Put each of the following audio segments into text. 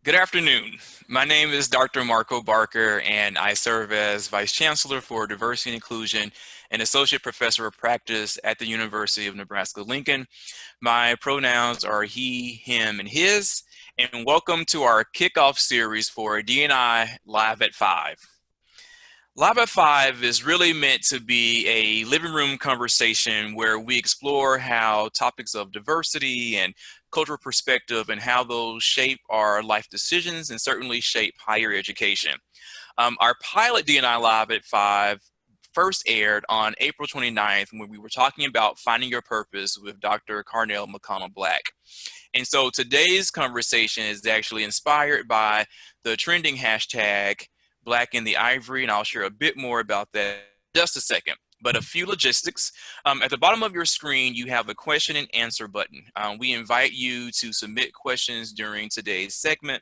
Good afternoon. My name is Dr. Marco Barker, and I serve as Vice Chancellor for Diversity and Inclusion and Associate Professor of Practice at the University of Nebraska-Lincoln. My pronouns are he, him, and his, and welcome to our kickoff series for D&I Live at 5. Live at 5 is really meant to be a living room conversation where we explore how topics of diversity and cultural perspective and how those shape our life decisions and certainly shape higher education. Our pilot D&I Live at 5 first aired on April 29th when we were talking about finding your purpose with Dr. Carnell McConnell Black. And so today's conversation is actually inspired by the trending hashtag Black in the Ivory, and I'll share a bit more about that in just a second. But a few logistics. At the bottom of your screen, you have a question and answer button. We invite you to submit questions during today's segment.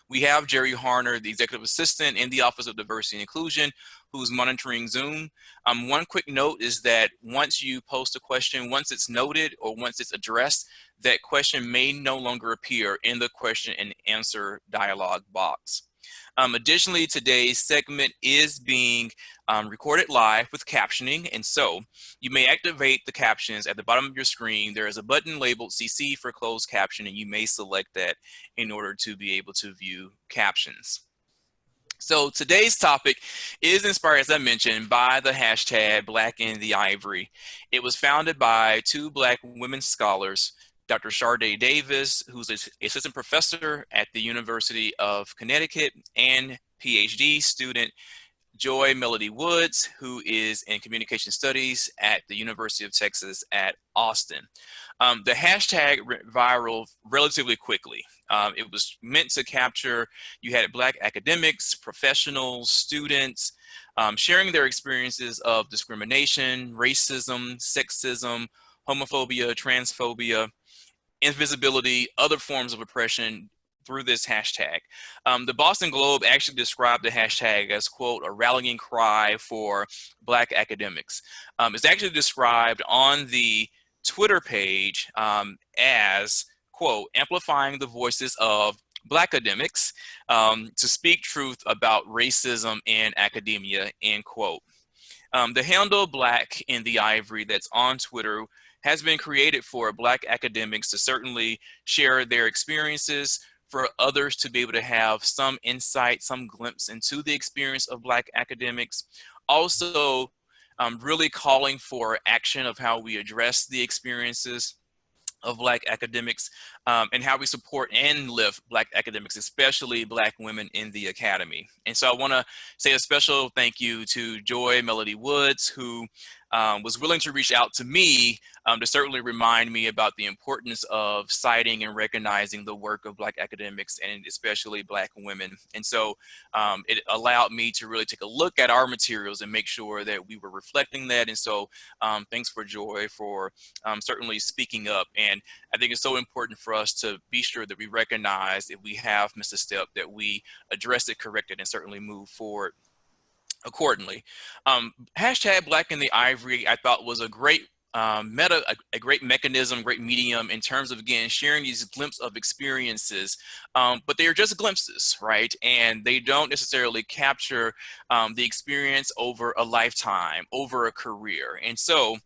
We have Jerry Harner, the Executive Assistant in the Office of Diversity and Inclusion, who's monitoring Zoom. One quick note is that once you post a question, once it's noted or once it's addressed, that question may no longer appear in the question and answer dialog box. Additionally, today's segment is being recorded live with captioning, and so you may activate the captions at the bottom of your screen. There is a button labeled CC for closed caption, and you may select that in order to be able to view captions. So today's topic is inspired, as I mentioned, by the hashtag Black in the Ivory. It was founded by two Black women scholars, Dr. Shardé Davis, who's an assistant professor at the University of Connecticut, and PhD student Joy Melody Woods, who is in communication studies at the University of Texas at Austin. The hashtag went viral relatively quickly. It was meant to capture, you had Black academics, professionals, students, sharing their experiences of discrimination, racism, sexism, homophobia, transphobia, invisibility, other forms of oppression through this hashtag. The Boston Globe actually described the hashtag as, quote, a rallying cry for Black academics. It's actually described on the Twitter page as, quote, amplifying the voices of Black academics to speak truth about racism in academia, end quote. The handle Black in the Ivory that's on Twitter has been created for Black academics to certainly share their experiences, for others to be able to have some insight, some glimpse into the experience of Black academics. Also, really calling for action of how we address the experiences of Black academics and how we support and lift Black academics, especially Black women in the academy. And so I want to say a special thank you to Joy Melody Woods, who was willing to reach out to me to certainly remind me about the importance of citing and recognizing the work of Black academics and especially Black women. And so it allowed me to really take a look at our materials and make sure that we were reflecting that. And so thanks for Joy for certainly speaking up. And I think it's so important for us to be sure that we recognize if we have missed a step, that we address it, correct it, and certainly move forward accordingly. Hashtag Black in the Ivory, I thought was a great a great mechanism, great medium in terms of, again, sharing these glimpses of experiences, but they are just glimpses, right? And they don't necessarily capture the experience over a lifetime, over a career. And so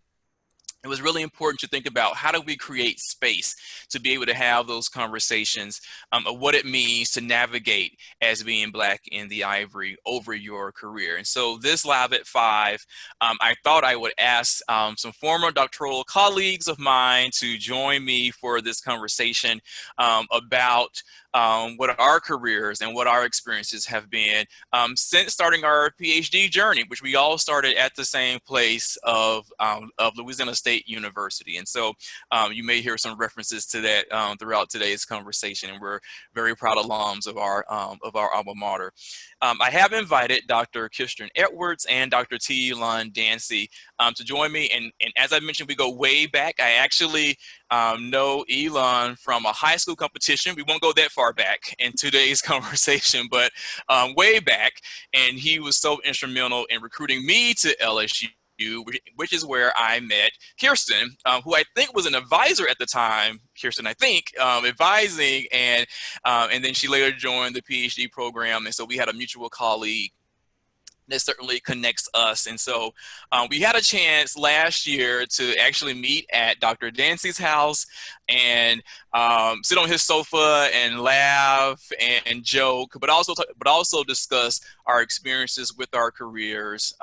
it was really important to think about how do we create space to be able to have those conversations of what it means to navigate as being Black in the Ivory over your career. And so this Live at 5, I thought I would ask some former doctoral colleagues of mine to join me for this conversation about what our careers and what our experiences have been since starting our PhD journey, which we all started at the same place of Louisiana State University. And so you may hear some references to that throughout today's conversation, and we're very proud alums of our alma mater. I have invited Dr. Kirsten Edwards and Dr. Elon Dancy to join me. And as I mentioned, we go way back. I actually know Elon from a high school competition. We won't go that far back in today's conversation, but way back. And he was so instrumental in recruiting me to LSU which is where I met Kirsten, who I think was an advisor at the time. Kirsten, I think, advising, and then she later joined the PhD program, and so we had a mutual colleague that certainly connects us. And so we had a chance last year to actually meet at Dr. Dancy's house and sit on his sofa and laugh and joke, but also discuss our experiences with our careers,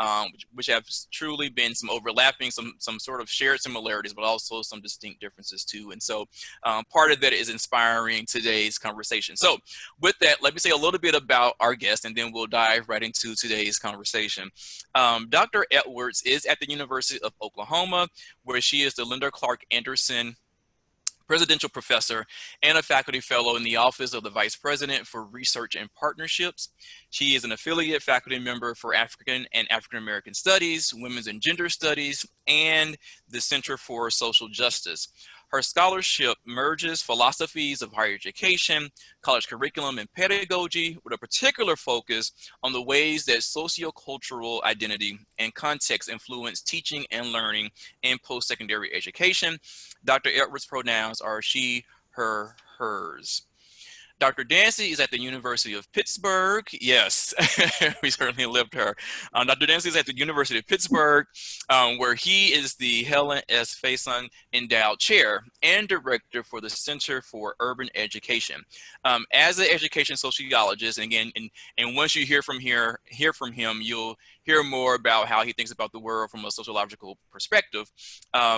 which have truly been some overlapping, some sort of shared similarities, but also some distinct differences too. And so part of that is inspiring today's conversation. So with that, let me say a little bit about our guest, and then we'll dive right into today's conversation. Dr. Edwards is at the University of Oklahoma, where she is the Linda Clark Anderson Presidential Professor and a Faculty Fellow in the Office of the Vice President for Research and Partnerships. She is an affiliate faculty member for African and African American Studies, Women's and Gender Studies, and the Center for Social Justice. Her scholarship merges philosophies of higher education, college curriculum, and pedagogy with a particular focus on the ways that sociocultural identity and context influence teaching and learning in post-secondary education. Dr. Edwards' pronouns are she, her, hers. Dr. Dancy is at the University of Pittsburgh. Yes, we certainly lived her. Dr. Dancy is at the University of Pittsburgh, where he is the Helen S. Faison Endowed Chair and Director for the Center for Urban Education. As an education sociologist, and again, and once you hear from him, you'll hear more about how he thinks about the world from a sociological perspective.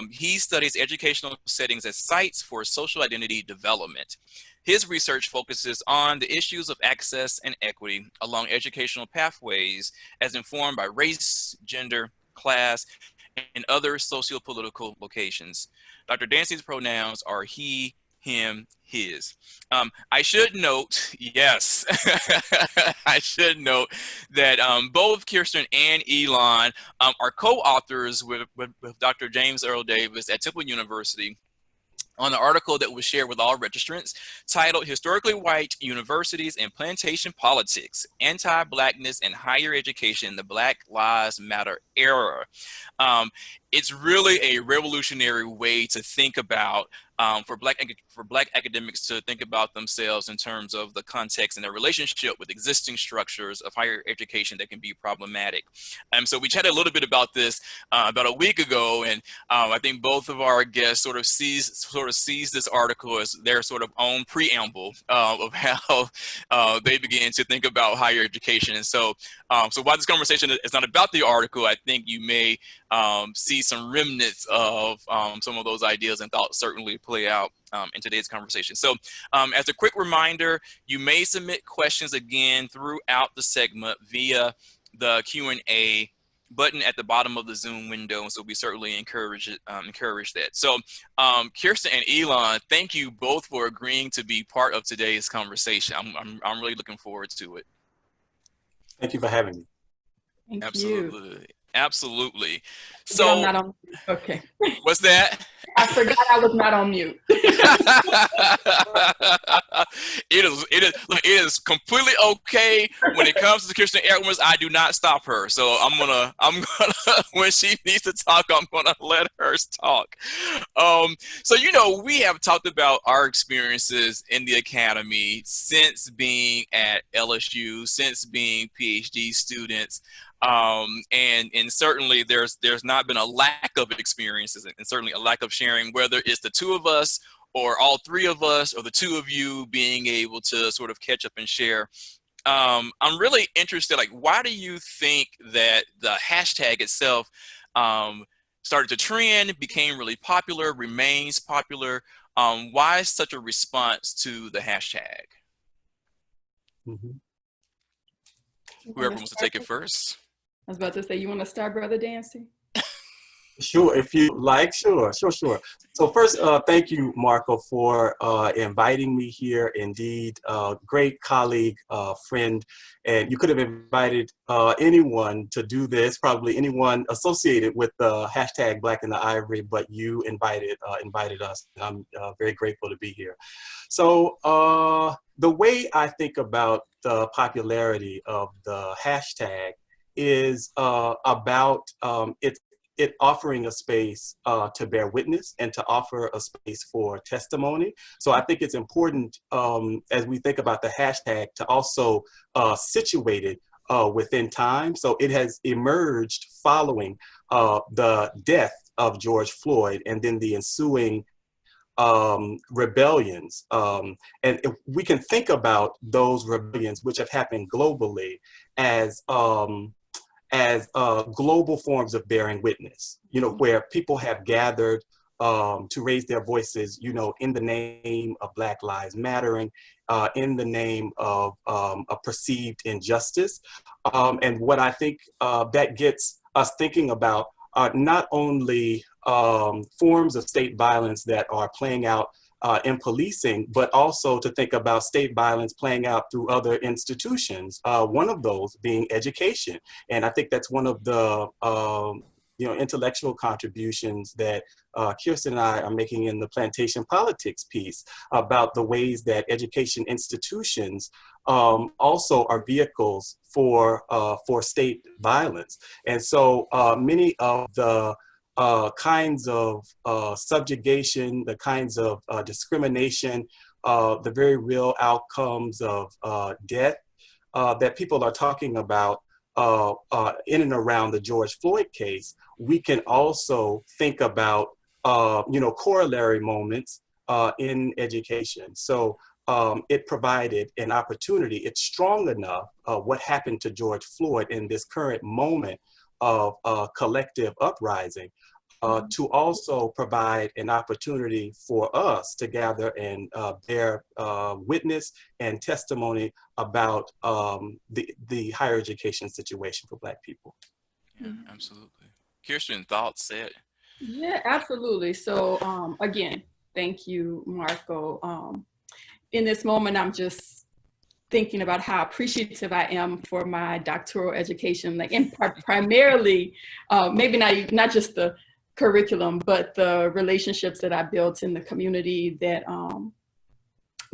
He studies educational settings as sites for social identity development. His research focuses on the issues of access and equity along educational pathways as informed by race, gender, class, and other socio-political locations. Dr. Dancy's pronouns are he, him, his. I should note, yes, I should note that both Kirsten and Elon are co-authors with Dr. James Earl Davis at Temple University on the article that was shared with all registrants titled Historically White Universities and Plantation Politics, Anti-Blackness and Higher Education, the Black Lives Matter Era. It's really a revolutionary way to think about, for Black academics to think about themselves in terms of the context and their relationship with existing structures of higher education that can be problematic. So we chatted a little bit about this about a week ago, and I think both of our guests sort of sees this article as their sort of own preamble of how they begin to think about higher education. And so while this conversation is not about the article, I think you may see some remnants of some of those ideas and thoughts certainly play out in today's conversation. So as a quick reminder, you may submit questions again throughout the segment via the Q&A button at the bottom of the Zoom window. So we certainly encourage that. So Kirsten and Elon, thank you both for agreeing to be part of today's conversation. I'm really looking forward to it. Thank you for having me. Thank Absolutely. you. Absolutely. So I'm not on mute. Okay. What's that? I forgot I was not on mute. It is completely okay when it comes to Kirsten Edwards. I do not stop her. So I'm gonna when she needs to talk, I'm gonna let her talk. So we have talked about our experiences in the academy since being at LSU, since being PhD students. And certainly there's not been a lack of experiences and certainly a lack of sharing, whether it's the two of us or all three of us or the two of you being able to sort of catch up and share. I'm really interested, like, why do you think that the hashtag itself started to trend, became really popular, remains popular? Why such a response to the hashtag? Mm-hmm. Whoever wants to take it first. I was about to say, you want to start, Brother Dancy? Sure, if you like, sure. So first, thank you, Marco, for inviting me here. Indeed, great colleague, friend, and you could have invited anyone to do this, probably anyone associated with the hashtag Black in the Ivory, but you invited us. I'm very grateful to be here. So the way I think about the popularity of the hashtag is about it offering a space to bear witness and to offer a space for testimony. So I think it's important as we think about the hashtag to also situate it within time. So it has emerged following the death of George Floyd and then the ensuing rebellions. And if we can think about those rebellions, which have happened globally, as global forms of bearing witness, where people have gathered to raise their voices, in the name of Black Lives Mattering, in the name of a perceived injustice. And what I think that gets us thinking about are not only forms of state violence that are playing out in policing, but also to think about state violence playing out through other institutions, one of those being education. And I think that's one of the intellectual contributions that Kirsten and I are making in the plantation politics piece about the ways that education institutions also are vehicles for state violence. And so many of the kinds of subjugation, the kinds of discrimination, the very real outcomes of death that people are talking about in and around the George Floyd case, we can also think about, corollary moments in education. So it provided an opportunity. It's strong enough, what happened to George Floyd in this current moment of collective uprising, to also provide an opportunity for us to gather and bear witness and testimony about the higher education situation for Black people. Yeah, absolutely. Kirsten, thoughts, said? Yeah, absolutely. So again, thank you, Marco. In this moment, I'm just thinking about how appreciative I am for my doctoral education, like in primarily, maybe not just the curriculum, but the relationships that I built in the community that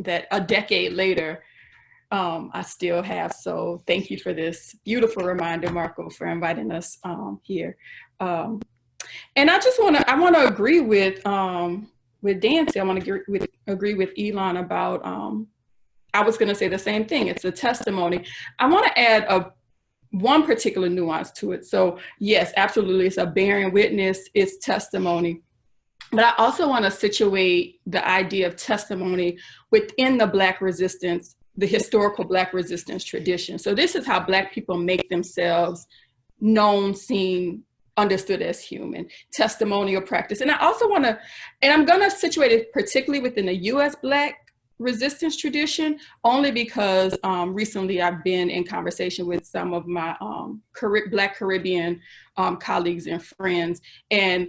that a decade later I still have. So thank you for this beautiful reminder, Marco, for inviting us here. And I want to agree with Dancy. I want to agree with Elon about. I was going to say the same thing. It's a testimony. I want to add one particular nuance to it. So yes, absolutely, it's a bearing witness, it's testimony. But I also want to situate the idea of testimony within the Black resistance, the historical Black resistance tradition. So this is how Black people make themselves known, seen, understood as human, testimonial practice. And I also want to, and I'm going to situate it particularly within the US Black resistance tradition, only because recently I've been in conversation with some of my Black Caribbean colleagues and friends, and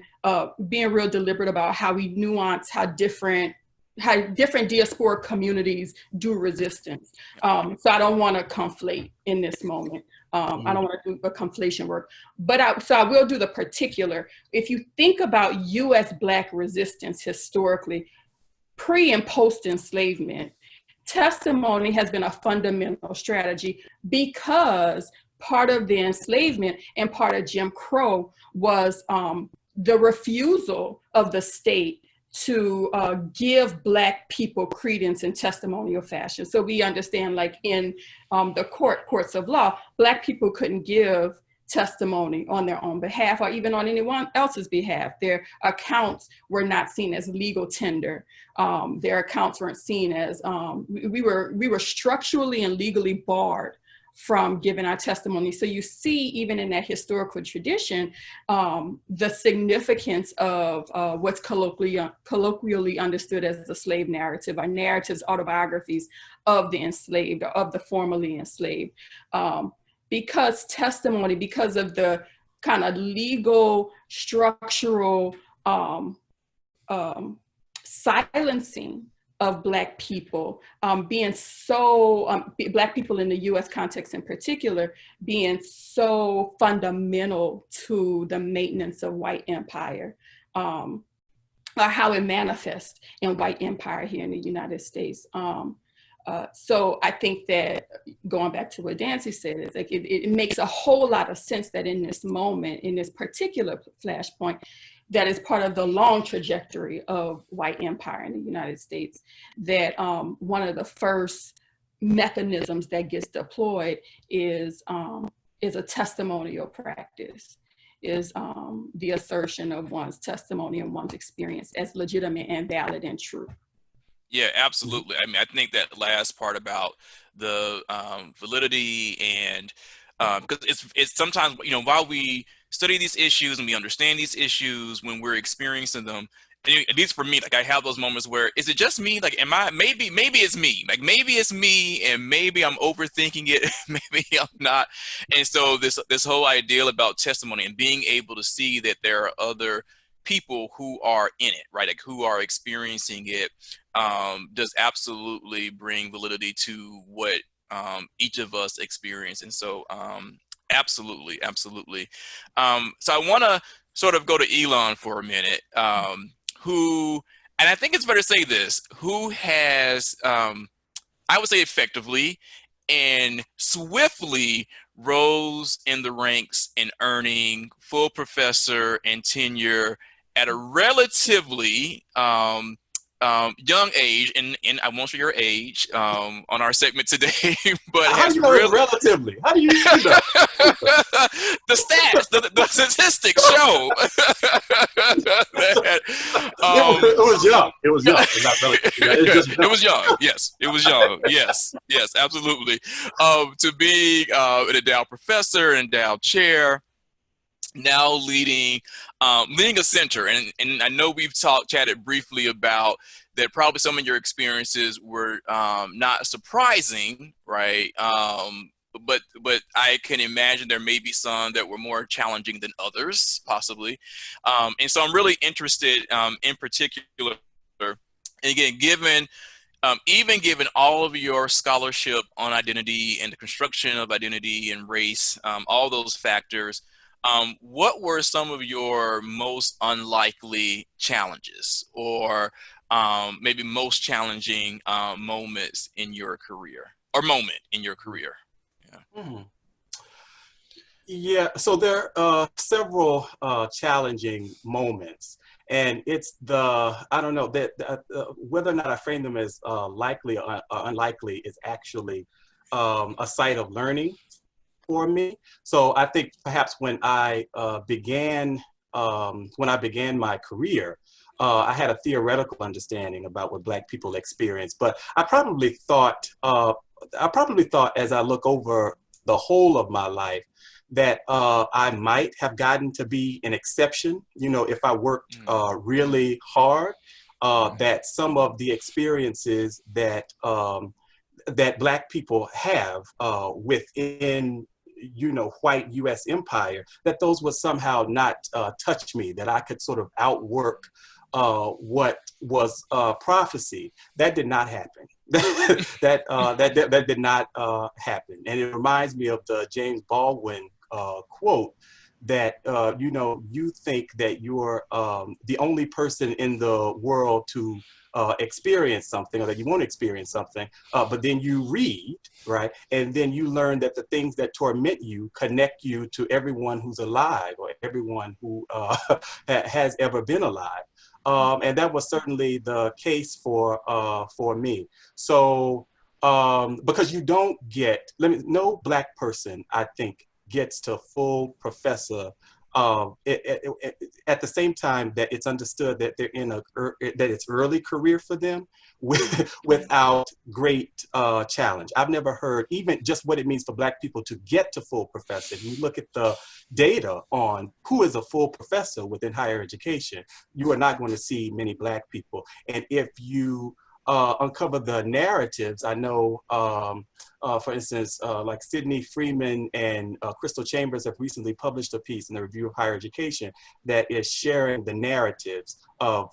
being real deliberate about how we nuance how different diaspora communities do resistance. So I don't want to conflate in this moment. I don't want to do a conflation work, but I will do the particular. If you think about US Black resistance historically, pre and post enslavement, testimony has been a fundamental strategy, because part of the enslavement and part of Jim Crow was the refusal of the state to give Black people credence in testimonial fashion. So we understand, like in the courts of law, Black people couldn't give testimony on their own behalf or even on anyone else's behalf. Their accounts were not seen as legal tender. Their accounts weren't seen as, we were structurally and legally barred from giving our testimony. So you see, even in that historical tradition, the significance of what's colloquially understood as the slave narrative, or narratives, autobiographies of the enslaved or of the formerly enslaved. Because testimony, because of the kind of legal, structural silencing of Black people, being so, Black people in the US context in particular, being so fundamental to the maintenance of white empire, or how it manifests in white empire here in the United States. So I think that going back to what Dancy said, is like it makes a whole lot of sense that in this moment, in this particular flashpoint, that is part of the long trajectory of white empire in the United States, that one of the first mechanisms that gets deployed is a testimonial practice, is the assertion of one's testimony and one's experience as legitimate and valid and true. Yeah, absolutely. I mean, I think that last part about the validity and because it's sometimes, you know, while we study these issues and we understand these issues, when we're experiencing them, and at least for me, like I have those moments where, is it just me? Like, maybe it's me. Like maybe it's me, and maybe I'm overthinking it. Maybe I'm not. And so this whole ideal about testimony and being able to see that there are other people who are in it, right? Like who are experiencing it, does absolutely bring validity to what each of us experience. And so absolutely. So I want to sort of go to Elon for a minute, who, and I think it's better to say this, who has, I would say effectively and swiftly rose in the ranks in earning full professor and tenure at a relatively young age, and I won't show your age on our segment today, but how do you know it's relatively? How do you do that? The stats, the statistics show that it was young. It was young. It's not relative. It's just young. It was young. Yes, it was young. Yes, absolutely. To be an endowed professor, an endowed chair, now leading a center, and I know we've chatted briefly about that. Probably some of your experiences were not surprising, right? But I can imagine there may be some that were more challenging than others, possibly. And so I'm really interested in particular, again, given all of your scholarship on identity and the construction of identity and race, all those factors, what were some of your most unlikely challenges, or maybe most challenging moments in your career, or moment in your career? Yeah. Yeah, so there are several challenging moments, and it's I don't know, that whether or not I frame them as likely or unlikely is actually a site of learning for me. So I think perhaps when I began my career, I had a theoretical understanding about what Black people experience, but I probably thought as I look over the whole of my life that I might have gotten to be an exception. You know, if I worked really hard, that some of the experiences that that Black people have within, you know, white U.S. empire, that those would somehow not touch me, that I could sort of outwork what was prophecy. That did not happen. that did not happen. And it reminds me of the James Baldwin quote that, you know, you think that you're the only person in the world to experience something, or that you won't experience something, but then you read, right? And then you learn that the things that torment you connect you to everyone who's alive, or everyone who has ever been alive. And that was certainly the case for me. So because you don't get, no Black person, I think, gets to full professor at the same time that it's understood that they're in that it's early career for them without great challenge. I've never heard even just what it means for Black people to get to full professor. If you look at the data on who is a full professor within higher education, you are not going to see many Black people. And if you uncover the narratives, I know, for instance, like Sidney Freeman and Crystal Chambers have recently published a piece in the Review of Higher Education that is sharing the narratives of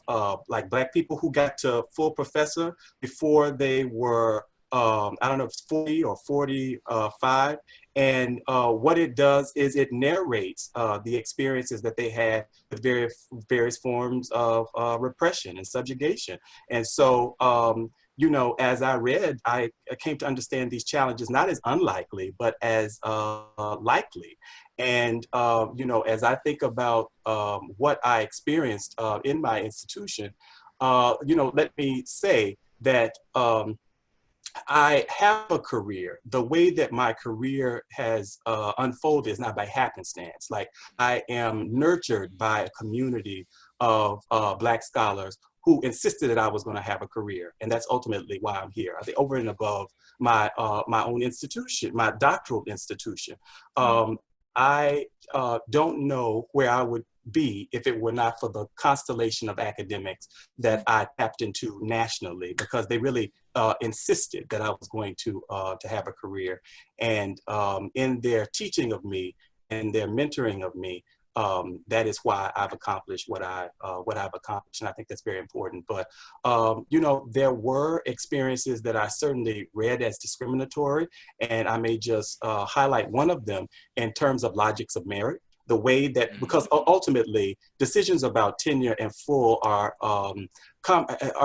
like Black people who got to full professor before they were, I don't know if it's 40 or 45. And what it does is it narrates the experiences that they had with various forms of repression and subjugation. And so you know, as I read, I came to understand these challenges not as unlikely, but as likely. And, you know, as I think about what I experienced in my institution, you know, let me say that I have a career. The way that my career has unfolded is not by happenstance. Like, I am nurtured by a community of Black scholars who insisted that I was going to have a career, and that's ultimately why I'm here. I think over and above my my own institution, my doctoral institution, I don't know where I would be if it were not for the constellation of academics that I tapped into nationally, because they really insisted that I was going to have a career. And in their teaching of me and their mentoring of me, that is why I've accomplished what I've accomplished, and I think that's very important. But you know, there were experiences that I certainly read as discriminatory, and I may just highlight one of them in terms of logics of merit. The way that, because ultimately decisions about tenure and full are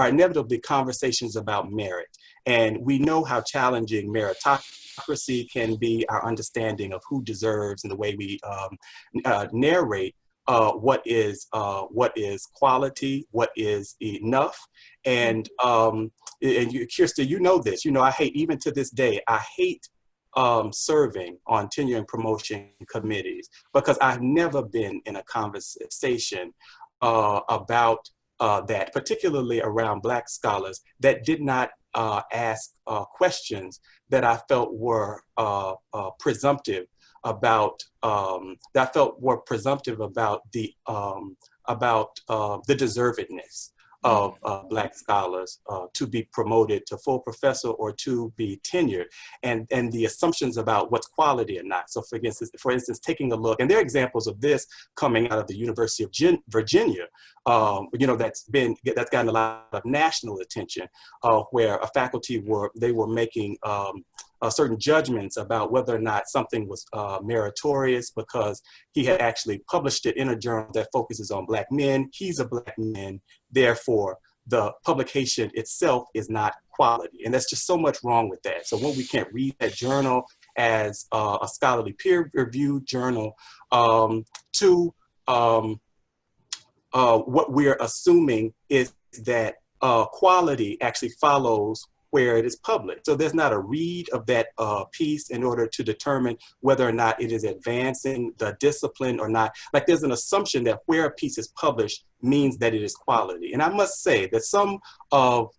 inevitably conversations about merit. And we know how challenging meritocracy can be, our understanding of who deserves, and the way we narrate what is quality, what is enough. And you, Kirsten, you know this, you know, I hate, even to this day, I hate serving on tenure and promotion committees, because I've never been in a conversation about that, particularly around Black scholars, that did not ask questions that I felt were presumptive about the deservedness of Black scholars to be promoted to full professor or to be tenured, and the assumptions about what's quality or not. So for instance, taking a look, and there are examples of this coming out of the University of Virginia, you know, that's gotten a lot of national attention, where a faculty were making certain judgments about whether or not something was meritorious because he had actually published it in a journal that focuses on Black men. He's a Black man, therefore the publication itself is not quality. And there's just so much wrong with that. So when we can't read that journal as a scholarly peer-reviewed journal, what we're assuming is that quality actually follows where it is published. So there's not a read of that piece in order to determine whether or not it is advancing the discipline or not. Like, there's an assumption that where a piece is published means that it is quality. And I must say that some of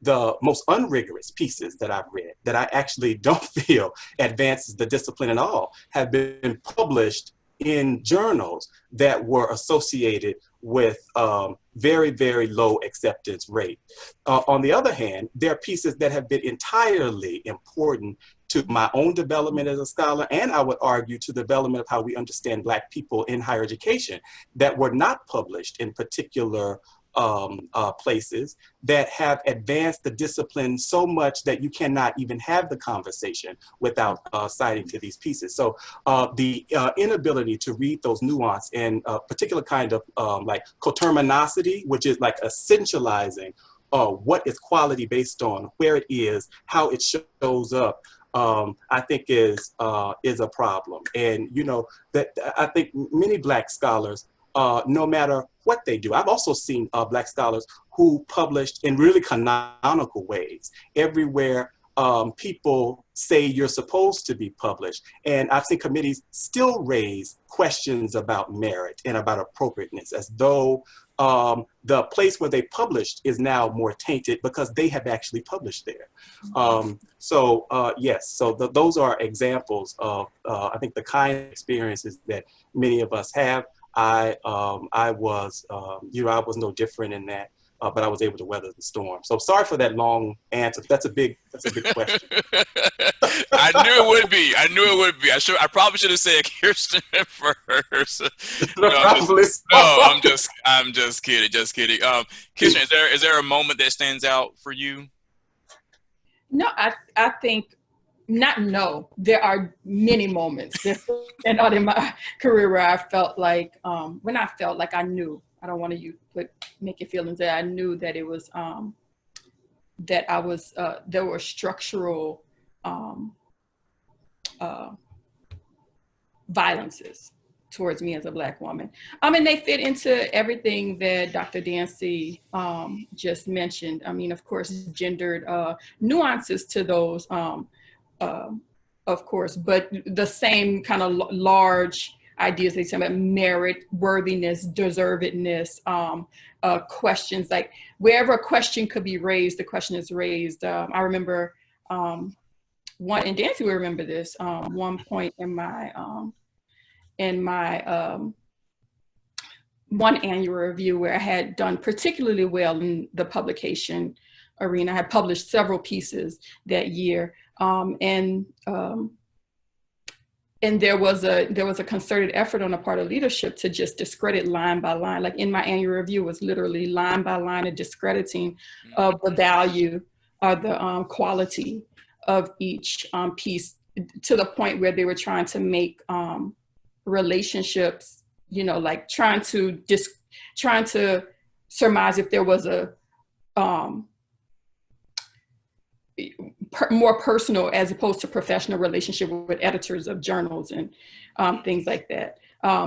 the most unrigorous pieces that I've read, that I actually don't feel advances the discipline at all, have been published in journals that were associated with very, very low acceptance rate. On the other hand, there are pieces that have been entirely important to my own development as a scholar, and I would argue to the development of how we understand Black people in higher education, that were not published in particular places, that have advanced the discipline so much that you cannot even have the conversation without citing to these pieces. So the inability to read those nuance and a particular kind of like coterminosity, which is like essentializing what is quality based on where it is, how it shows up, I think is a problem. And you know, that I think many Black scholars, no matter what they do. I've also seen Black scholars who published in really canonical ways everywhere people say you're supposed to be published. And I've seen committees still raise questions about merit and about appropriateness, as though the place where they published is now more tainted because they have actually published there. Yes, so those are examples of, I think, the kind of experiences that many of us have. I was, you know, I was no different in that, but I was able to weather the storm. So sorry for that long answer. That's a big question. I knew it would be. I knew it would be. I probably should have said Kirsten first. I'm just kidding. Just kidding. Kirsten, is there a moment that stands out for you? No, I think there are many moments that stand out in my career where I felt like, when I felt like I knew, I don't want to make it feel as that I knew that it was that I was, there were structural violences towards me as a Black woman. And they fit into everything that Dr. Dancy just mentioned. I mean, of course, gendered nuances to those, of course, but the same kind of large ideas they say about merit, worthiness, deservedness, questions, like wherever a question could be raised, the question is raised. I remember one, and Dancy will remember this, one point in my one annual review where I had done particularly well in the publication arena. I had published several pieces that year, and there was a concerted effort on the part of leadership to just discredit line by line. Like in my annual review was literally line by line a discrediting of the value or the quality of each piece, to the point where they were trying to make relationships, you know, like trying to surmise if there was a more personal as opposed to professional relationship with editors of journals and things like that.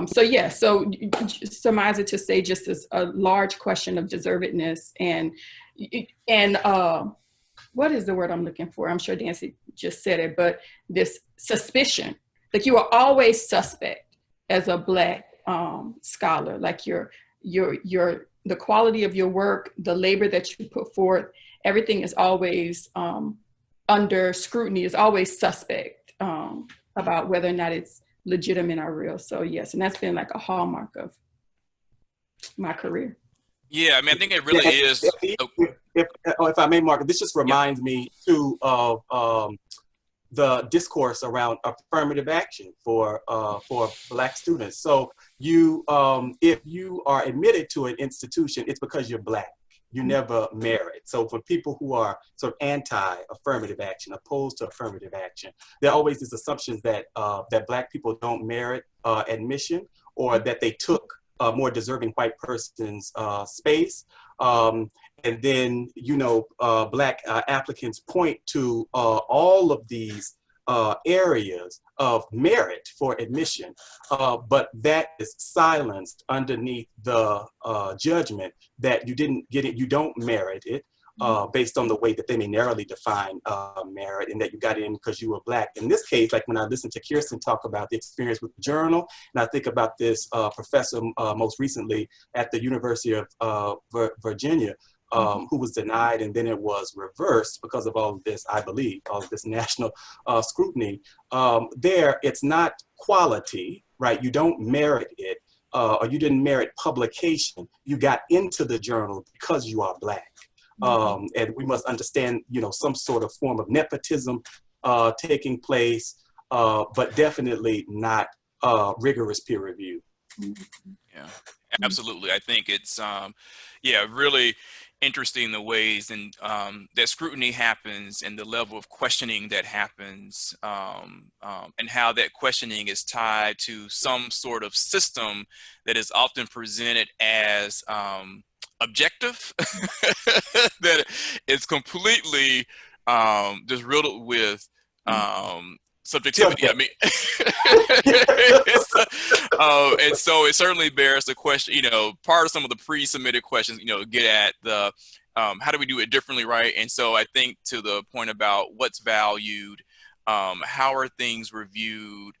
So yeah, so surmise it to say just as a large question of deservedness and what is the word I'm looking for? I'm sure Dancy just said it, but this suspicion, like you are always suspect as a Black scholar, like the quality of your work, the labor that you put forth, everything is always under scrutiny, is always suspect about whether or not it's legitimate or real. So yes, and that's been like a hallmark of my career. Yeah, I mean, I think it really is. If I may, Mark, this just reminds me too of the discourse around affirmative action for Black students. So you, if you are admitted to an institution, it's because you're Black. You never merit. So for people who are sort of anti-affirmative action, opposed to affirmative action, there are always these assumptions that that Black people don't merit admission, or that they took a more deserving white person's space. And then, you know, Black applicants point to all of these areas of merit for admission, but that is silenced underneath the judgment that you didn't get it, you don't merit it, based on the way that they may narrowly define merit, and that you got in because you were Black. In this case, like when I listen to Kirsten talk about the experience with the journal, and I think about this professor most recently at the University of Virginia, who was denied, and then it was reversed because of all of this, I believe, all of this national scrutiny. There, it's not quality, right? You don't merit it, or you didn't merit publication. You got into the journal because you are Black. And we must understand, you know, some sort of form of nepotism taking place, but definitely not rigorous peer review. Yeah, absolutely. I think it's, yeah, really interesting the ways and that scrutiny happens and the level of questioning that happens, and how that questioning is tied to some sort of system that is often presented as objective, that it's completely just riddled with subjectivity. I mean, and so it certainly bears the question, you know, part of some of the pre-submitted questions, you know, get at the how do we do it differently, right? And so I think to the point about what's valued, how are things reviewed,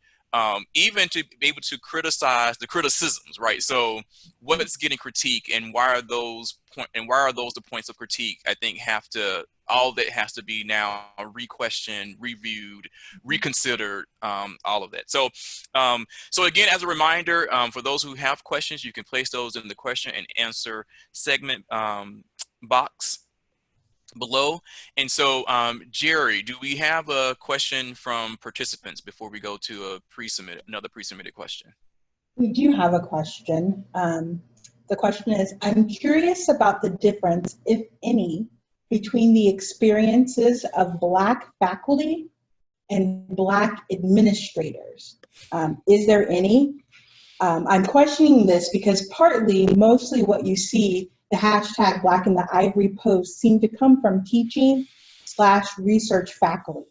even to be able to criticize the criticisms, right? So what's getting critique, and why are those the points of critique? I think all that has to be now re-questioned, reviewed, reconsidered, all of that. So, so again, as a reminder, for those who have questions, you can place those in the question and answer segment box below. And so, Jerry, do we have a question from participants before we go to another pre-submitted question? We do have a question. The question is, I'm curious about the difference, if any, between the experiences of Black faculty and Black administrators. Is there any? I'm questioning this because mostly what you see the hashtag Black in the Ivory posts seem to come from teaching/research faculty?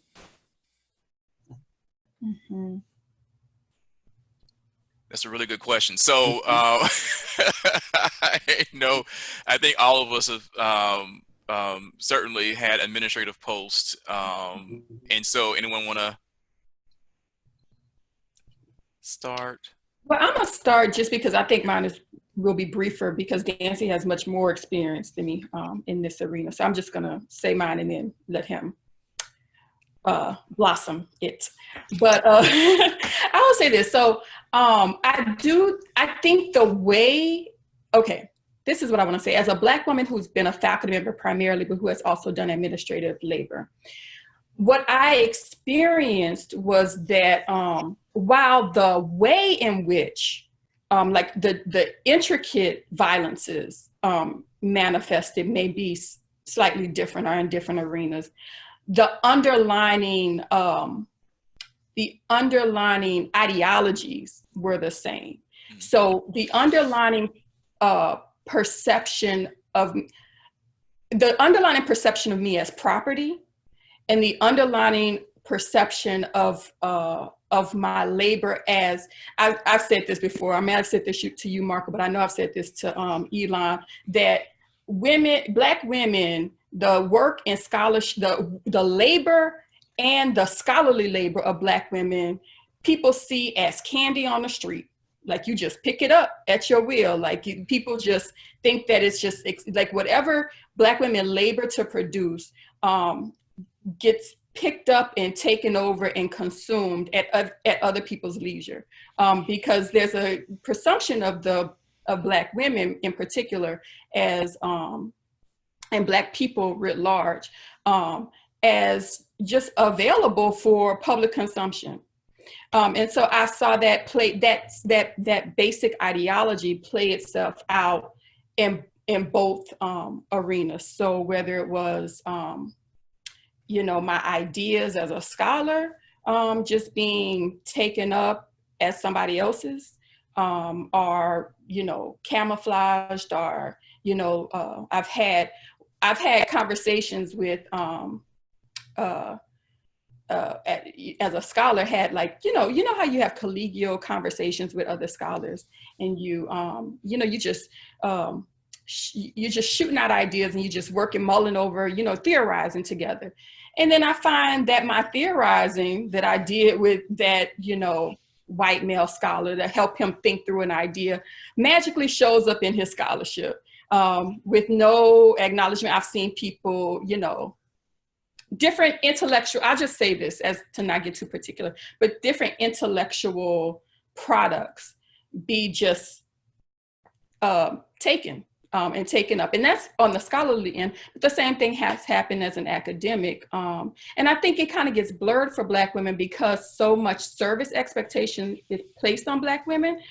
Mm-hmm. That's a really good question. So, I think all of us have certainly had administrative posts. And so anyone want to start? Well, I'm gonna start just because I think mine will be briefer because Dancy has much more experience than me in this arena. So I'm just gonna say mine and then let him blossom it. But I will say this. So I think the way, okay, this is what I want to say. As a Black woman who's been a faculty member primarily, but who has also done administrative labor, what I experienced was that while the way in which like the intricate violences manifested may be slightly different or in different arenas, the underlining ideologies were the same. So the underlining perception of me as property, and the underlining perception of my labor as, I've said this before, I may have said this to you, Marco, but I know I've said this to Elon, that Black women, the work and scholarship, the labor and the scholarly labor of Black women, people see as candy on the street. Like you just pick it up at your will. Like people just think that it's just like whatever Black women labor to produce gets picked up and taken over and consumed at other people's leisure. Because there's a presumption of Black women in particular as, and Black people writ large, as just available for public consumption. And so I saw that that basic ideology play itself out in both arenas. So whether it was, my ideas as a scholar just being taken up as somebody else's, or camouflaged, or I've had conversations with as a scholar had like how you have collegial conversations with other scholars, and you're just shooting out ideas and you just working, mulling over, theorizing together. And then I find that my theorizing that I did with that white male scholar to help him think through an idea magically shows up in his scholarship with no acknowledgement. I've seen people, different intellectual, I'll just say this as to not get too particular, but different intellectual products be just taken and taken up. And that's on the scholarly end, but the same thing has happened as an academic. And I think it kind of gets blurred for Black women because so much service expectation is placed on Black women.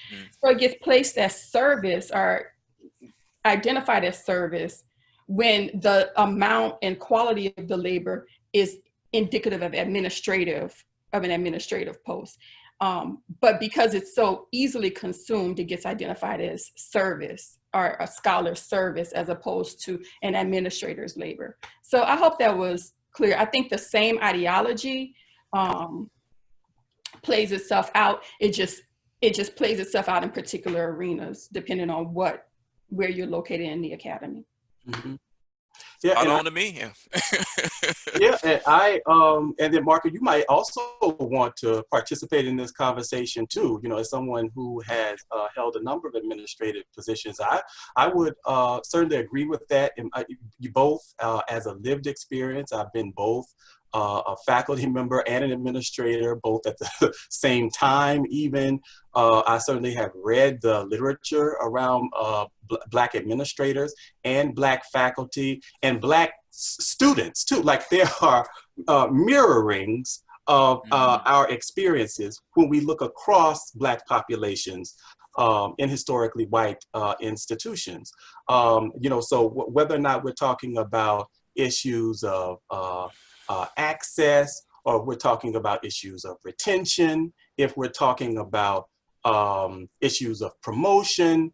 So it gets placed as service or identified as service when the amount and quality of the labor is indicative of an administrative post. But because it's so easily consumed, it gets identified as service or a scholar's service as opposed to an administrator's labor. So I hope that was clear. I think the same ideology plays itself out. It just plays itself out in particular arenas, depending on where you're located in the academy. Mm-hmm. Yeah, on to me. Yeah. Yeah, and then Marco, you might also want to participate in this conversation too. As someone who has held a number of administrative positions, I would certainly agree with that. And you both, as a lived experience, I've been both a faculty member and an administrator, both at the same time. Even I certainly have read the literature around Black administrators and Black faculty and Black students too. Like there are mirrorings of our experiences when we look across Black populations in historically white institutions. So whether or not we're talking about issues of access, or we're talking about issues of retention, if we're talking about issues of promotion,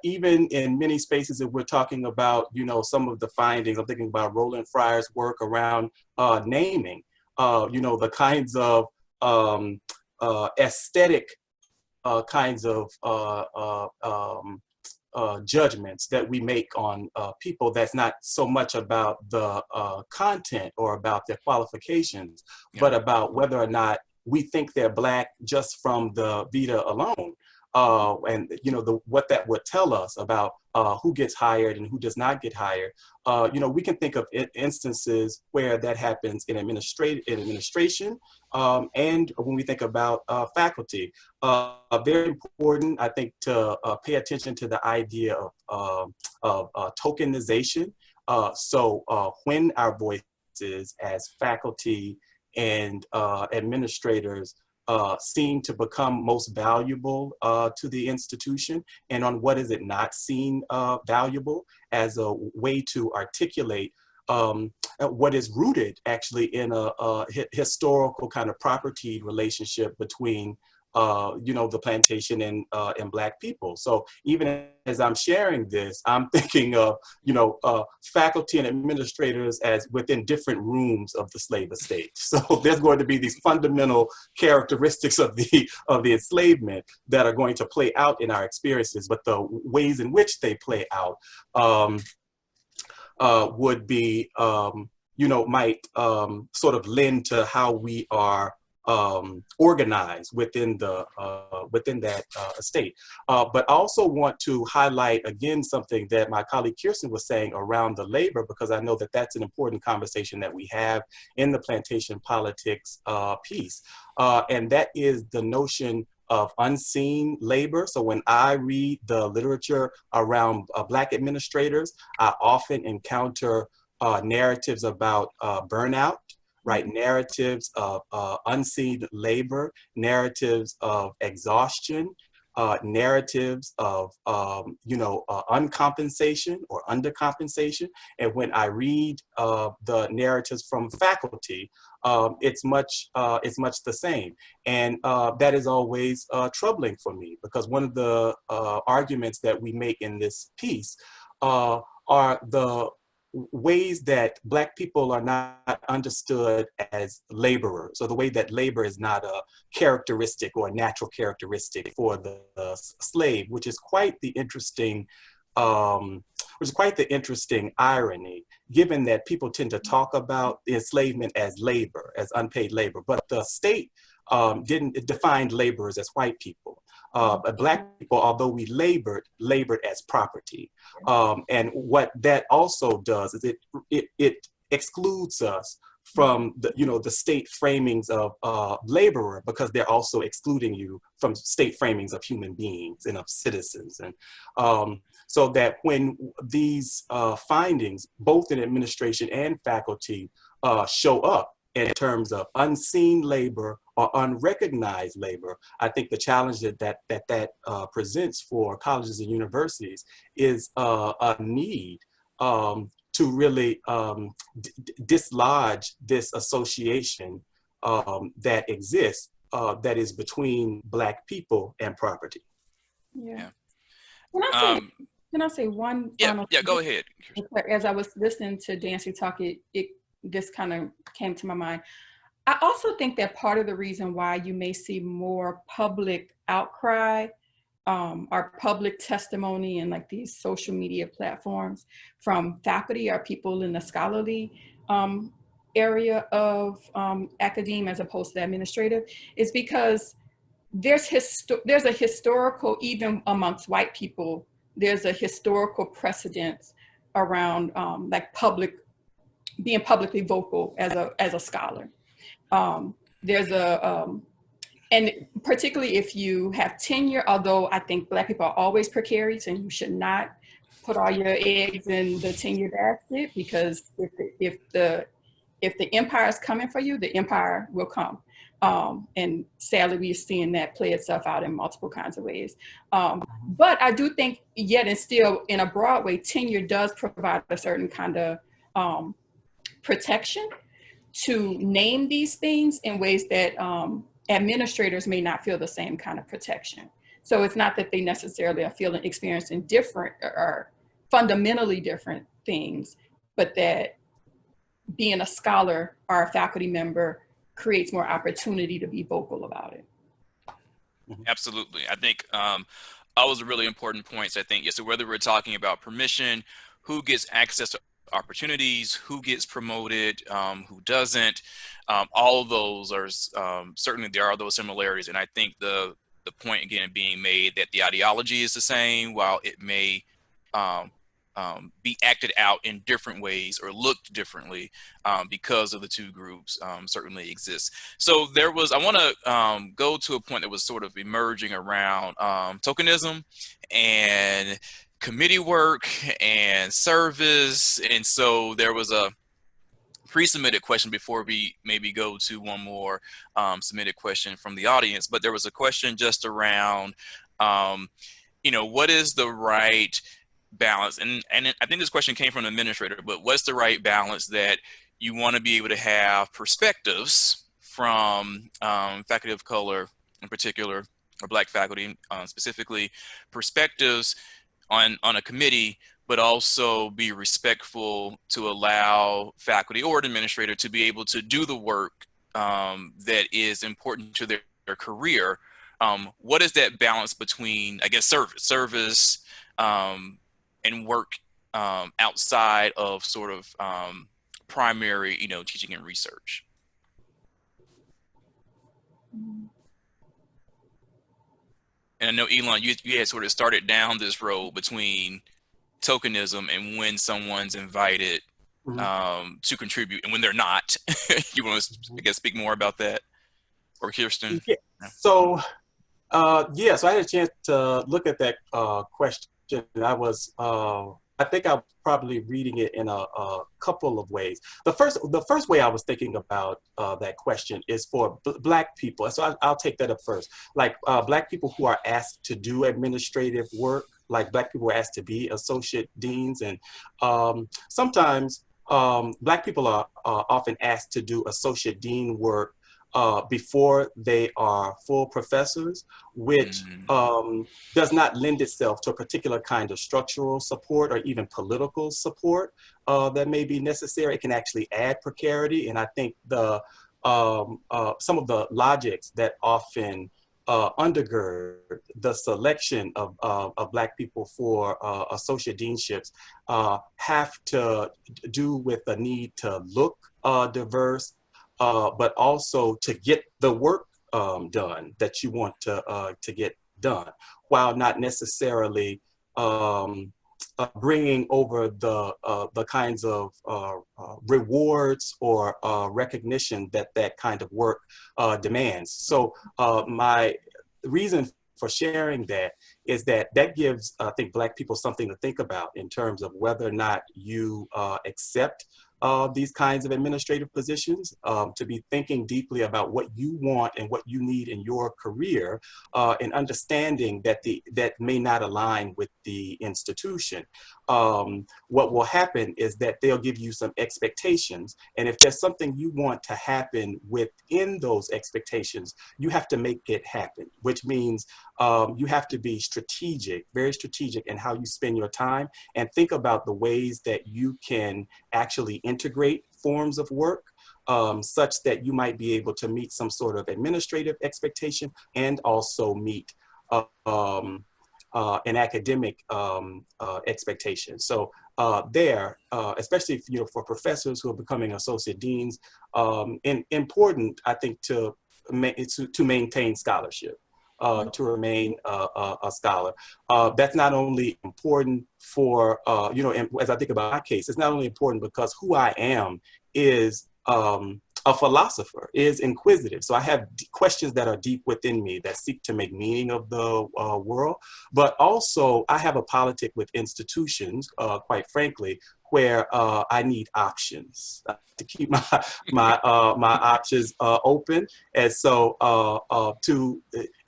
even in many spaces, if we're talking about, some of the findings, I'm thinking about Roland Fryer's work around naming, the kinds of aesthetic kinds of judgments that we make on people. That's not so much about the content or about their qualifications, but about whether or not we think they're Black just from the vita alone. And what that would tell us about who gets hired and who does not get hired. We can think of instances where that happens in administration, and when we think about faculty. Very important, I think, to pay attention to the idea of tokenization. So when our voices as faculty and administrators seen to become most valuable to the institution, and on what is it not seen valuable, as a way to articulate what is rooted actually in a historical kind of property relationship between the plantation and Black people. So even as I'm sharing this, I'm thinking of, faculty and administrators as within different rooms of the slave estate. So there's going to be these fundamental characteristics of the enslavement that are going to play out in our experiences, but the ways in which they play out would be, might sort of lend to how we are organized within that estate. But I also want to highlight again something that my colleague Kirsten was saying around the labor, because I know that that's an important conversation that we have in the plantation politics piece. And that is the notion of unseen labor. So when I read the literature around Black administrators, I often encounter narratives about burnout, right? Narratives of unseen labor, narratives of exhaustion, narratives of, uncompensation or undercompensation. And when I read the narratives from faculty, it's much the same. And that is always troubling for me, because one of the arguments that we make in this piece are the ways that Black people are not understood as laborers, or the way that labor is not a characteristic or a natural characteristic for the slave, which is quite the interesting irony, given that people tend to talk about the enslavement as labor, as unpaid labor, but the state didn't define laborers as white people. Black people, although we labored as property. And what that also does is it excludes us from the state framings of laborer, because they're also excluding you from state framings of human beings and of citizens. And so that when these findings, both in administration and faculty, show up in terms of unseen labor or unrecognized labor, I think the challenge that presents for colleges and universities is a need to really dislodge this association that exists, that is between Black people and property. Yeah. Yeah. Can I say one final? Yeah, go ahead. As I was listening to Dancy talk, it this kind of came to my mind. I also think that part of the reason why you may see more public outcry or public testimony in like these social media platforms from faculty or people in the scholarly area of academia as opposed to administrative, is because there's a historical, even amongst white people, there's a historical precedence around like being publicly vocal as a scholar. There's and particularly if you have tenure, although I think Black people are always precarious and you should not put all your eggs in the tenure basket, because if the empire is coming for you, the empire will come. And sadly, we're seeing that play itself out in multiple kinds of ways. But I do think, yet and still, in a broad way, tenure does provide a certain kind of protection to name these things in ways that administrators may not feel the same kind of protection. So it's not that they necessarily are feeling, experiencing different or fundamentally different things, but that being a scholar or a faculty member creates more opportunity to be vocal about it. Absolutely. I think all those are really important points. I think, yeah, so whether we're talking about permission, who gets access to opportunities, who gets promoted, who doesn't, all of those are certainly, there are those similarities. And I think the point again being made that the ideology is the same, while it may be acted out in different ways or looked differently because of the two groups certainly exists. So there was, I want to go to a point that was sort of emerging around tokenism and committee work and service. And so there was a pre-submitted question before we maybe go to one more submitted question from the audience, but there was a question just around, what is the right balance? And I think this question came from an administrator, but what's the right balance that you want to be able to have perspectives from faculty of color in particular, or Black faculty specifically, perspectives on a committee, but also be respectful to allow faculty or an administrator to be able to do the work that is important to their career. What is that balance between, I guess, service and work outside of sort of primary, teaching and research? And I know, Elon, you had sort of started down this road between tokenism and when someone's invited to contribute and when they're not. You want to, I guess, speak more about that? Or Kirsten? Yeah. So, so I had a chance to look at that question. I think I was probably reading it in a couple of ways. The first way I was thinking about that question is for Black people. So I'll take that up first. Like Black people who are asked to do administrative work, like Black people are asked to be associate deans. And sometimes Black people are often asked to do associate dean work before they are full professors, which does not lend itself to a particular kind of structural support or even political support that may be necessary. It can actually add precarity. And I think some of the logics that often undergird the selection of Black people for associate deanships have to do with the need to look diverse, but also to get the work done that you want to get done, while not necessarily bringing over the kinds of rewards or recognition that kind of work demands. So my reason for sharing that is that gives, I think, Black people something to think about in terms of whether or not you accept these kinds of administrative positions, to be thinking deeply about what you want and what you need in your career, and understanding that that may not align with the institution. What will happen is that they'll give you some expectations, and if there's something you want to happen within those expectations, you have to make it happen, which means you have to be strategic, very strategic in how you spend your time, and think about the ways that you can actually integrate forms of work such that you might be able to meet some sort of administrative expectation and also meet an academic expectation. So especially for professors who are becoming associate deans, important, I think, to maintain scholarship. To remain a scholar. That's not only important for, as I think about my case, it's not only important because who I am is a philosopher, is inquisitive. So I have questions that are deep within me that seek to make meaning of the world, but also I have a politic with institutions, quite frankly, where I need options to keep my options open. And so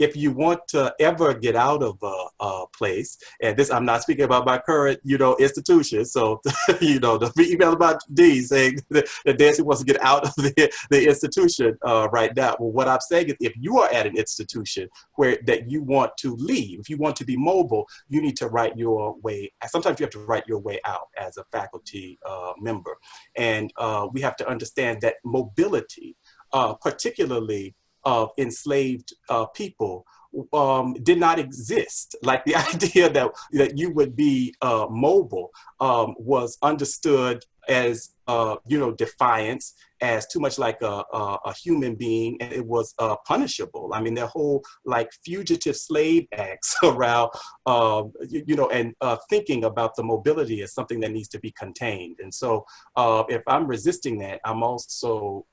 if you want to ever get out of a place, and this, I'm not speaking about my current, institution. So, the email about D saying that Dancy wants to get out of the institution right now. Well, what I'm saying is, if you are at an institution where that you want to leave, if you want to be mobile, you need to write your way. Sometimes you have to write your way out as a faculty member, and we have to understand that mobility, particularly of enslaved people, did not exist. Like the idea that you would be mobile was understood as defiance, as too much like a human being, and it was punishable. I mean, their whole like fugitive slave acts around and thinking about the mobility as something that needs to be contained. And so if I'm resisting that, I'm also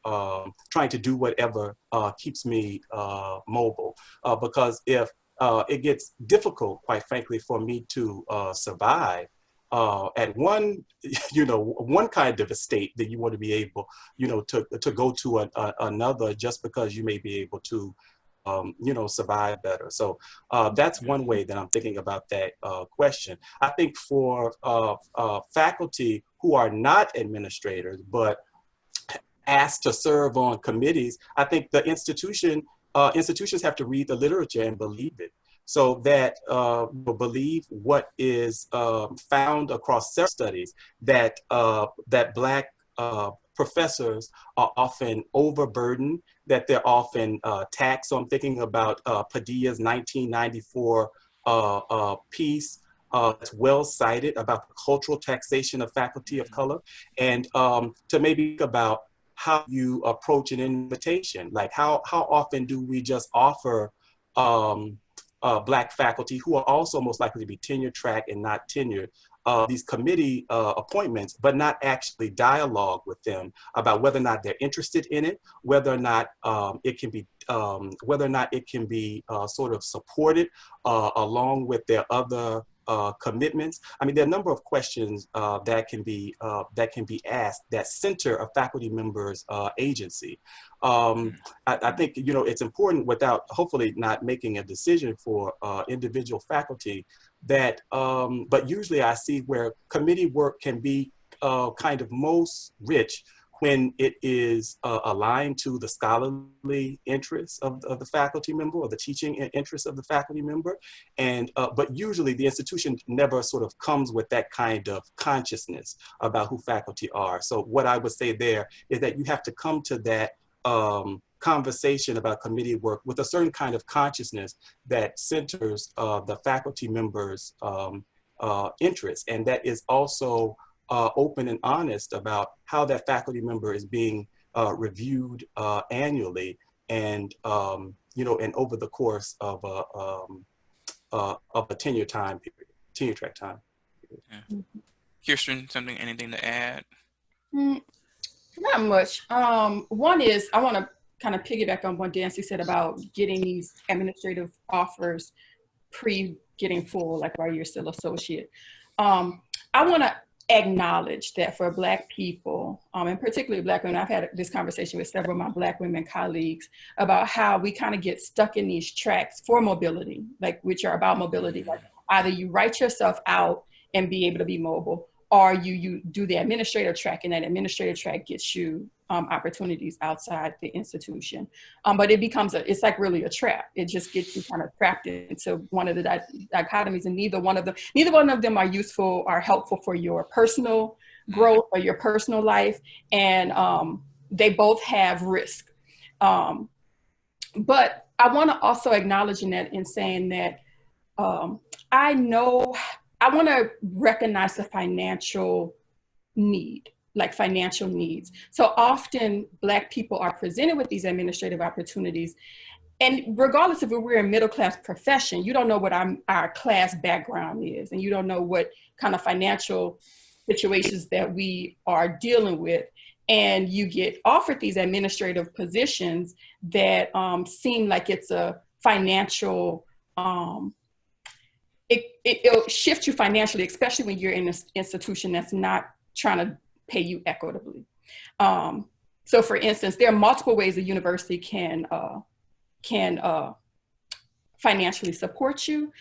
trying to do whatever keeps me mobile, because if it gets difficult, quite frankly, for me to survive at one, one kind of a state, that you want to be able, to go to another, just because you may be able to, survive better. So that's one way that I'm thinking about that question. I think for faculty who are not administrators, but asked to serve on committees, I think the institutions have to read the literature and believe it. So that believe what is found across several studies, that Black professors are often overburdened, that they're often taxed. So I'm thinking about Padilla's 1994 piece. It's well cited about the cultural taxation of faculty of color, and to maybe think about how you approach an invitation. Like how often do we just offer Black faculty, who are also most likely to be tenure track and not tenured, these committee appointments, but not actually dialogue with them about whether or not they're interested in it, whether or not it can be sort of supported along with their other commitments. I mean, there are a number of questions that can be asked that center a faculty member's agency. I think it's important, without hopefully not making a decision for individual faculty, that but usually I see where committee work can be kind of most rich when it is aligned to the scholarly interests of the faculty member, or the teaching interests of the faculty member. And but usually the institution never sort of comes with that kind of consciousness about who faculty are. So what I would say there is that you have to come to that conversation about committee work with a certain kind of consciousness that centers the faculty members' interests, and that is also open and honest about how that faculty member is being reviewed annually, and and over the course of a tenure track time. Yeah. Kirsten, anything to add? Not much. One is, I want to kind of piggyback on what Dancy said about getting these administrative offers getting full, like while you're still associate. I want to acknowledge that for Black people, and particularly Black women, I've had this conversation with several of my Black women colleagues about how we kind of get stuck in these tracks for mobility, like which are about mobility. Like either you write yourself out and be able to be mobile, or you do the administrative track, and that administrative track gets you opportunities outside the institution. But it becomes it's like really a trap. It just gets you kind of trapped into one of the dichotomies, and neither one of them are useful or helpful for your personal growth or your personal life. And they both have risk. But I want to also acknowledge in saying that I want to recognize the financial need, like financial needs. So often Black people are presented with these administrative opportunities, and regardless of if we're a middle-class profession, you don't know what our class background is, and you don't know what kind of financial situations that we are dealing with. And you get offered these administrative positions that seem like it's a financial, it'll shift you financially, especially when you're in an institution that's not trying to pay you equitably. So for instance, there are multiple ways a university can financially support you,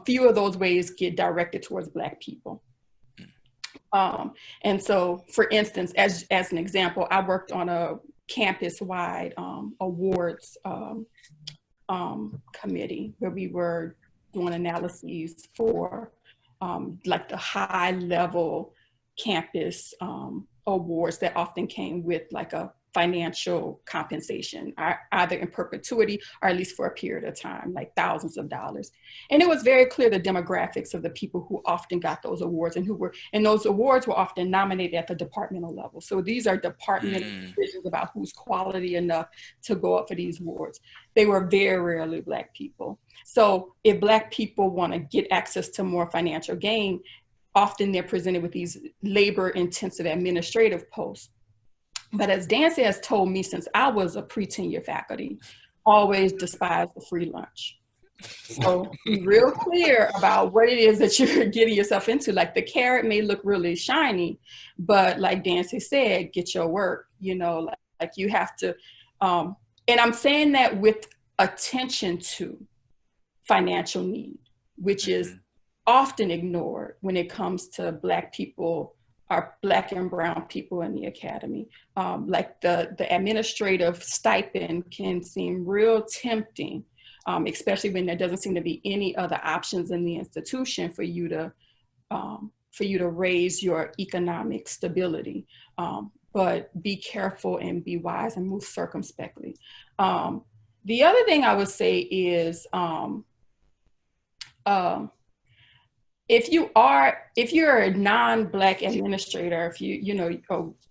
few of those ways get directed towards Black people. And so, for instance, as an example, I worked on a campus-wide awards committee where we were doing analyses for like the high-level campus awards that often came with like a financial compensation, either in perpetuity or at least for a period of time, like thousands of dollars. And it was very clear the demographics of the people who often got those awards and those awards were often nominated at the departmental level. So these are departmental decisions about who's quality enough to go up for these awards. They were very rarely Black people. So if Black people want to get access to more financial gain, often they're presented with these labor-intensive administrative posts. But as Dancy has told me since I was a pre-tenure faculty, always despise the free lunch. So be real clear about what it is that you're getting yourself into. Like the carrot may look really shiny, but like Dancy said, get your work, you know, like you have to, and I'm saying that with attention to financial need, which is often ignored when it comes to Black people, are Black and brown people in the academy. Like the administrative stipend can seem real tempting, especially when there doesn't seem to be any other options in the institution for you to raise your economic stability. But be careful and be wise and move circumspectly. The other thing I would say is, if you're a non-Black administrator, if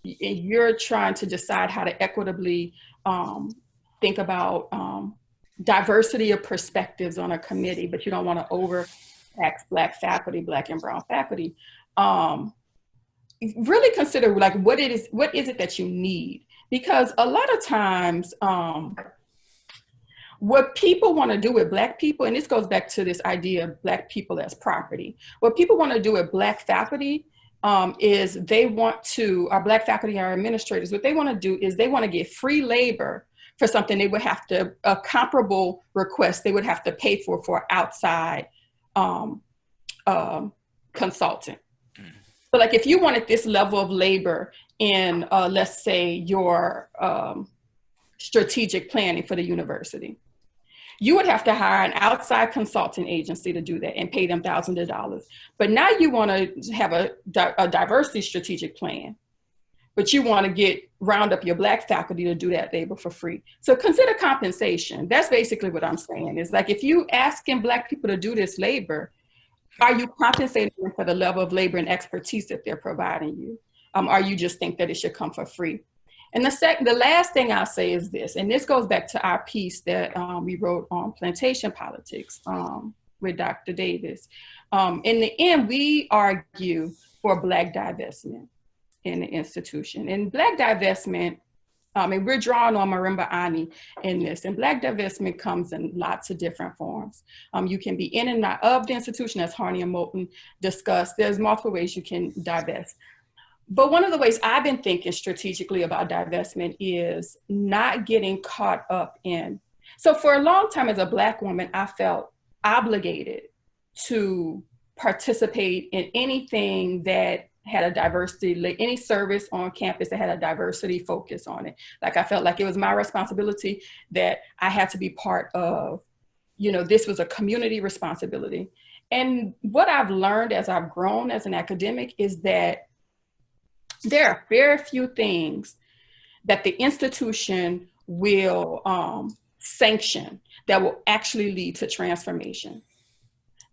you're trying to decide how to equitably think about diversity of perspectives on a committee, but you don't want to overtax Black faculty, Black and brown faculty, really consider like what is it that you need? Because a lot of times, what people want to do with Black people, and this goes back to this idea of Black people as property. What people want to do with Black faculty is our Black faculty, our administrators, what they want to do is they want to get free labor for something they would have to, a comparable request they would have to pay for outside consultant. So like if you wanted this level of labor in, let's say, your strategic planning for the university, you would have to hire an outside consulting agency to do that and pay them thousands of dollars. But now you want to have a diversity strategic plan, but you want to round up your Black faculty to do that labor for free. So consider compensation. That's basically what I'm saying. Is like if you asking Black people to do this labor, are you compensating them for the level of labor and expertise that they're providing you? Or you just think that it should come for free? And the last thing I'll say is this, and this goes back to our piece that we wrote on plantation politics with Dr. Davis. In the end, we argue for Black divestment in the institution. And Black divestment, and we're drawing on Marimba Ani in this, and Black divestment comes in lots of different forms. You can be in and out of the institution, as Harney and Moulton discussed. There's multiple ways you can divest. But one of the ways I've been thinking strategically about divestment is not getting caught up in. So for a long time as a Black woman, I felt obligated to participate in anything that had a diversity, like any service on campus that had a diversity focus on it. Like I felt like it was my responsibility, that I had to be part of, this was a community responsibility. And what I've learned as I've grown as an academic is that there are very few things that the institution will sanction that will actually lead to transformation,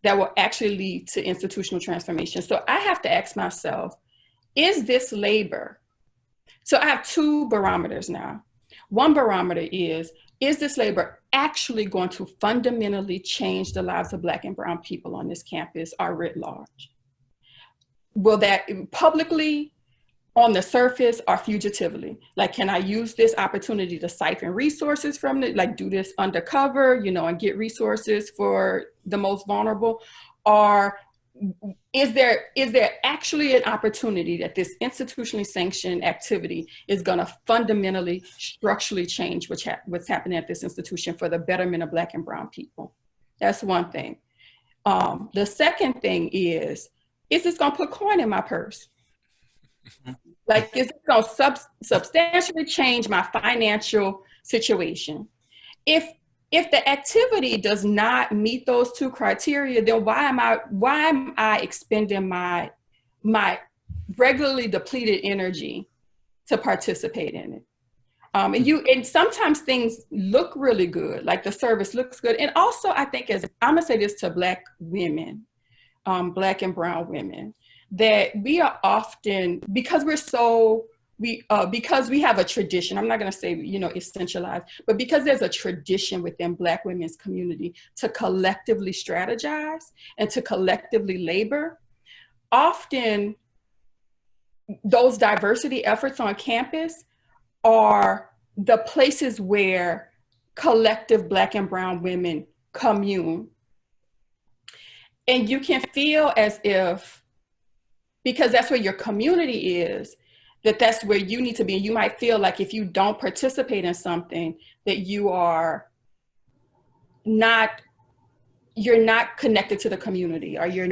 that will actually lead to institutional transformation. So I have to ask myself, is this labor? So I have two barometers now. One barometer is this labor actually going to fundamentally change the lives of Black and brown people on this campus or writ large? Will that publicly, on the surface, or fugitively? Like, can I use this opportunity to siphon resources from it, like do this undercover, and get resources for the most vulnerable? Or is there actually an opportunity that this institutionally sanctioned activity is gonna fundamentally, structurally change what's happening at this institution for the betterment of Black and brown people? That's one thing. The second thing is this going to put coin in my purse? Like, is it going to substantially change my financial situation? If the activity does not meet those two criteria, then why am I expending my regularly depleted energy to participate in it? And sometimes things look really good, like the service looks good. And also, I think, as I'm gonna say this to Black women, Black and brown women, that we are often, because we have a tradition, I'm not gonna say, essentialized, but because there's a tradition within Black women's community to collectively strategize and to collectively labor, often those diversity efforts on campus are the places where collective Black and brown women commune. And you can feel as if, because that's where your community is, that's where you need to be. You might feel like if you don't participate in something, that you're not connected to the community, or you're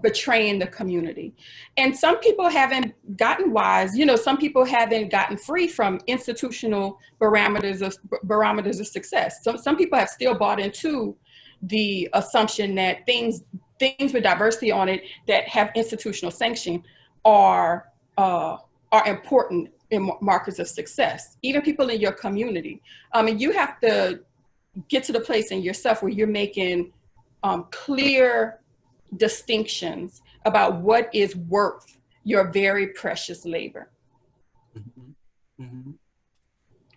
betraying the community. And some people haven't gotten wise, some people haven't gotten free from institutional barometers of success. Some people have still bought into the assumption that things with diversity on it that have institutional sanction are important in markers of success. Even people in your community. And you have to get to the place in yourself where you're making clear distinctions about what is worth your very precious labor,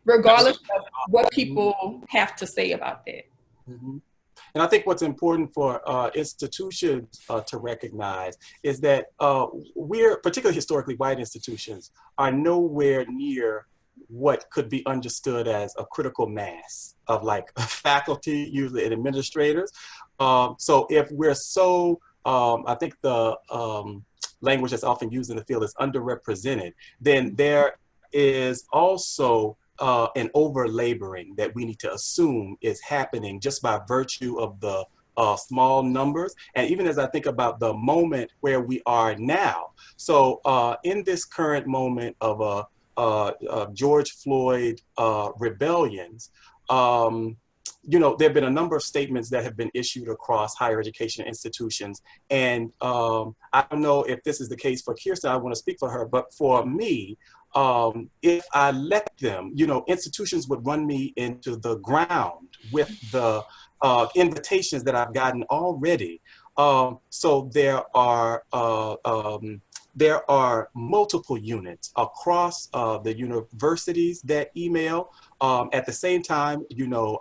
regardless of what people have to say about that. And I think what's important for institutions to recognize is that we're, particularly historically white institutions, are nowhere near what could be understood as a critical mass of like faculty, usually, and administrators. So if we're so, I think the language that's often used in the field is underrepresented, then there is also an over-laboring that we need to assume is happening just by virtue of the small numbers. And even as I think about the moment where we are now, so in this current moment of George Floyd rebellions, there have been a number of statements that have been issued across higher education institutions. And I don't know if this is the case for Kirsten, I want to speak for her, but for me, if I let them, institutions would run me into the ground with the invitations that I've gotten already. So there are multiple units across the universities that email. At the same time,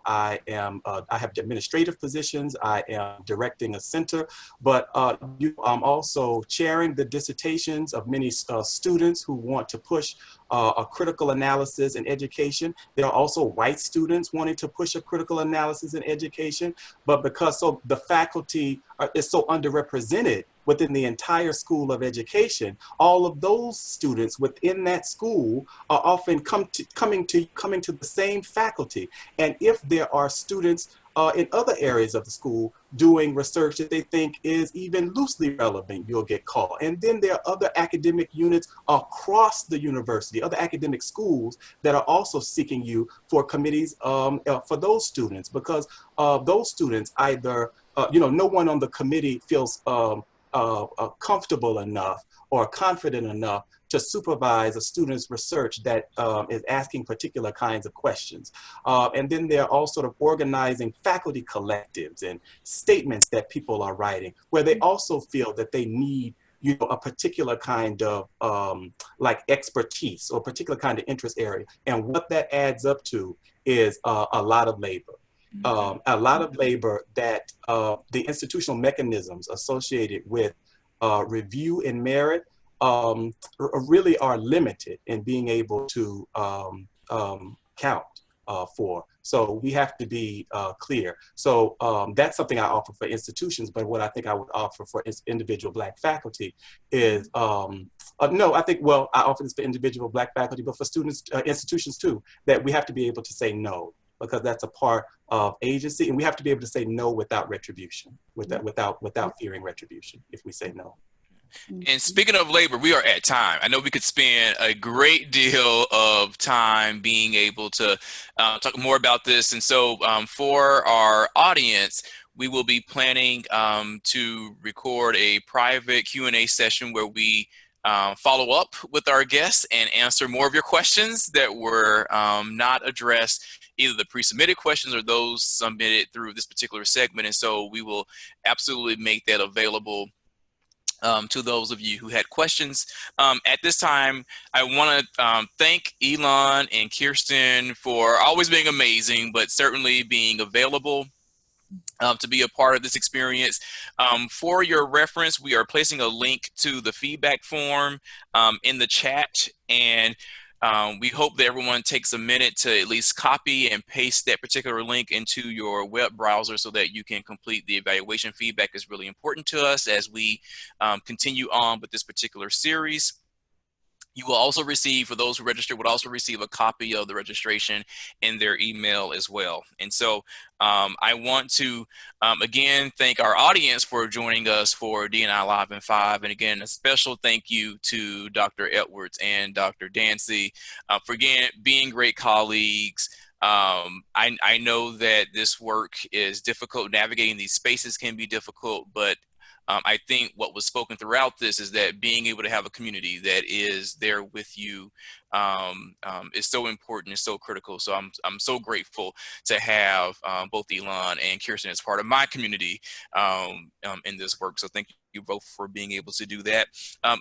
I have administrative positions. I am directing a center, but I'm also chairing the dissertations of many students who want to push a critical analysis in education. There are also white students wanting to push a critical analysis in education, but because the faculty is so underrepresented within the entire school of education, all of those students within that school are often coming to the same faculty. And if there are students in other areas of the school doing research that they think is even loosely relevant, you'll get called. And then there are other academic units across the university, other academic schools that are also seeking you for committees for those students, because those students either, no one on the committee feels comfortable enough or confident enough to supervise a student's research that is asking particular kinds of questions. And then they're all sort of organizing faculty collectives and statements that people are writing, where they also feel that they need a particular kind of like expertise or a particular kind of interest area. And what that adds up to is a lot of labor. A lot of labor that the institutional mechanisms associated with review and merit really are limited in being able to count for. So we have to be clear. So that's something I offer for institutions, but what I think I would offer for individual Black faculty is, no, I think, well, I offer this for individual Black faculty, but for students, institutions too, that we have to be able to say no because that's a part of agency, and we have to be able to say no without retribution, without fearing retribution if we say no. And speaking of labor, we are at time. I know we could spend a great deal of time being able to talk more about this. And so for our audience, we will be planning to record a private Q&A session where we follow up with our guests and answer more of your questions that were not addressed, either the pre-submitted questions or those submitted through this particular segment. And so we will absolutely make that available to those of you who had questions. At this time, I want to thank Elon and Kirsten for always being amazing, but certainly being available to be a part of this experience. For your reference, we are placing a link to the feedback form in the chat, and we hope that everyone takes a minute to at least copy and paste that particular link into your web browser so that you can complete the evaluation. Feedback is really important to us as we continue on with this particular series. You will also receive, for those who register, would also receive a copy of the registration in their email as well. And so I want to, again, thank our audience for joining us for D&I Live in 5. And again, a special thank you to Dr. Edwards and Dr. Dancy for, again, being great colleagues. I know that this work is difficult. Navigating these spaces can be difficult, but I think what was spoken throughout this is that being able to have a community that is there with you is so important, is so critical. So I'm so grateful to have both Elon and Kirsten as part of my community in this work. So thank you both for being able to do that.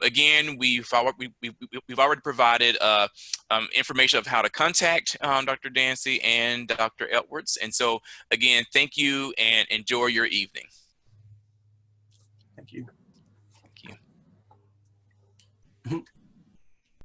Again, we've already provided information of how to contact Dr. Dancy and Dr. Edwards. And so again, thank you and enjoy your evening.